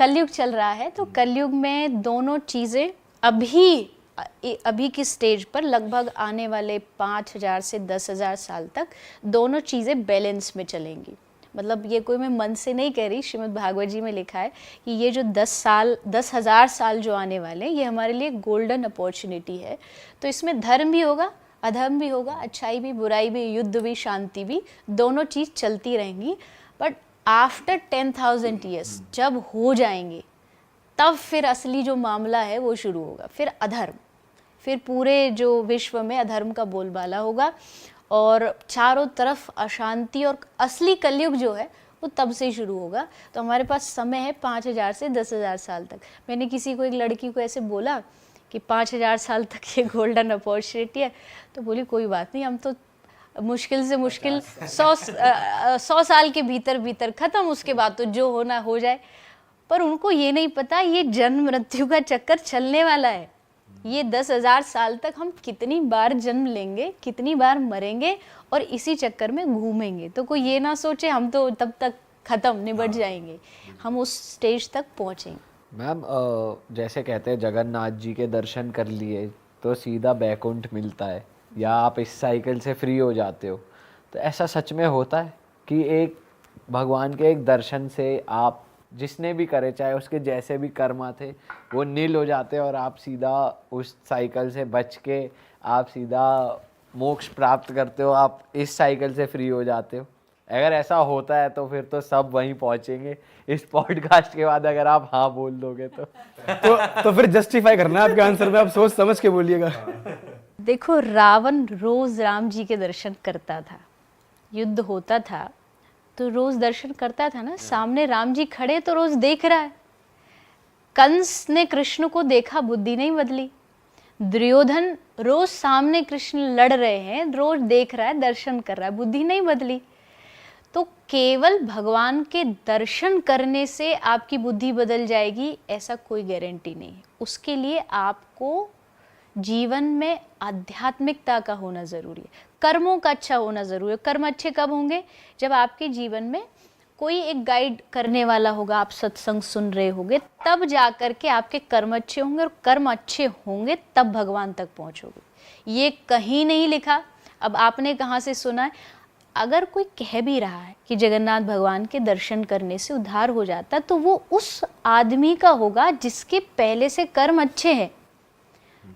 कलयुग चल रहा है, तो कलयुग में दोनों चीज़ें अभी की स्टेज पर लगभग आने वाले 5,000 से 10,000 साल तक दोनों चीज़ें बैलेंस में चलेंगी। मतलब ये कोई मैं मन से नहीं कह रही, श्रीमद् भागवत जी में लिखा है कि ये जो 10,000 साल जो आने वाले हैं, ये हमारे लिए गोल्डन अपॉर्चुनिटी है। तो इसमें धर्म भी होगा, अधर्म भी होगा, अच्छाई भी, बुराई भी, युद्ध भी, शांति भी, दोनों चीज़ चलती रहेंगी। बट आफ्टर 10,000 ईयर्स जब हो जाएंगे, तब फिर असली जो मामला है वो शुरू होगा। फिर अधर्म, फिर पूरे जो विश्व में अधर्म का बोलबाला होगा और चारों तरफ अशांति, और असली कलयुग जो है वो तब से शुरू होगा। तो हमारे पास समय है 5,000 से 10,000 साल तक। मैंने किसी को, एक लड़की को ऐसे बोला कि 5,000 साल तक ये गोल्डन अपॉर्चुनिटी है, तो बोली कोई बात नहीं, हम तो मुश्किल से मुश्किल 100 साल के भीतर ख़त्म, उसके बाद तो जो होना हो जाए। पर उनको ये नहीं पता ये जन्म मृत्यु का चक्कर चलने वाला है। ये 10,000 साल तक हम कितनी बार जन्म लेंगे, कितनी बार मरेंगे और इसी चक्कर में घूमेंगे। तो कोई ये ना सोचे हम तो तब तक ख़त्म, निबट जाएंगे, हम उस स्टेज तक पहुँचेंगे। मैम, जैसे कहते हैं जगन्नाथ जी के दर्शन कर लिए तो सीधा बैकुंठ मिलता है, या आप इस साइकिल से फ्री हो जाते हो, तो ऐसा सच में होता है कि एक भगवान के एक दर्शन से आप जिसने भी करे, चाहे उसके जैसे भी कर्मा थे, वो नील हो जाते हैं और आप सीधा उस साइकिल से बच के आप सीधा मोक्ष प्राप्त करते हो, आप इस साइकिल से फ्री हो जाते हो? अगर ऐसा होता है तो फिर तो सब वहीं पहुंचेंगे इस पॉडकास्ट के बाद, अगर आप हाँ बोल दोगे तो फिर जस्टिफाई करना है आपके आंसर में, आप सोच समझ के बोलिएगा। देखो, रावण रोज राम जी के दर्शन करता था, युद्ध होता था तो रोज दर्शन करता था ना, सामने राम जी खड़े तो रोज देख रहा है। कंस ने कृष्ण को देखा, बुद्धि नहीं बदली। दुर्योधन रोज सामने कृष्ण लड़ रहे हैं, रोज देख रहा है, दर्शन कर रहा है, बुद्धि नहीं बदली। तो केवल भगवान के दर्शन करने से आपकी बुद्धि बदल जाएगी ऐसा कोई गारंटी नहीं है। उसके लिए आपको जीवन में आध्यात्मिकता का होना ज़रूरी है, कर्मों का अच्छा होना ज़रूरी है। कर्म अच्छे कब होंगे? जब आपके जीवन में कोई एक गाइड करने वाला होगा, आप सत्संग सुन रहे होंगे, तब जा कर के आपके कर्म अच्छे होंगे, और कर्म अच्छे होंगे तब भगवान तक पहुंचोगे। ये कहीं नहीं लिखा, अब आपने कहाँ से सुना है? अगर कोई कह भी रहा है कि जगन्नाथ भगवान के दर्शन करने से उद्धार हो जाता, तो वो उस आदमी का होगा जिसके पहले से कर्म अच्छे हैं।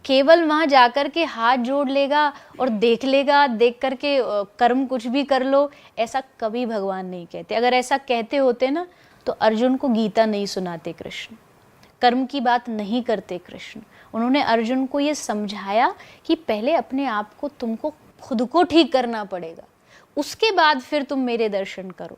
केवल वहाँ जाकर के हाथ जोड़ लेगा और देख लेगा, देख करके कर्म कुछ भी कर लो, ऐसा कभी भगवान नहीं कहते। अगर ऐसा कहते होते ना तो अर्जुन को गीता नहीं सुनाते कृष्ण, कर्म की बात नहीं करते कृष्ण। उन्होंने अर्जुन को ये समझाया कि पहले अपने आप को, तुमको खुद को ठीक करना पड़ेगा, उसके बाद फिर तुम मेरे दर्शन करो।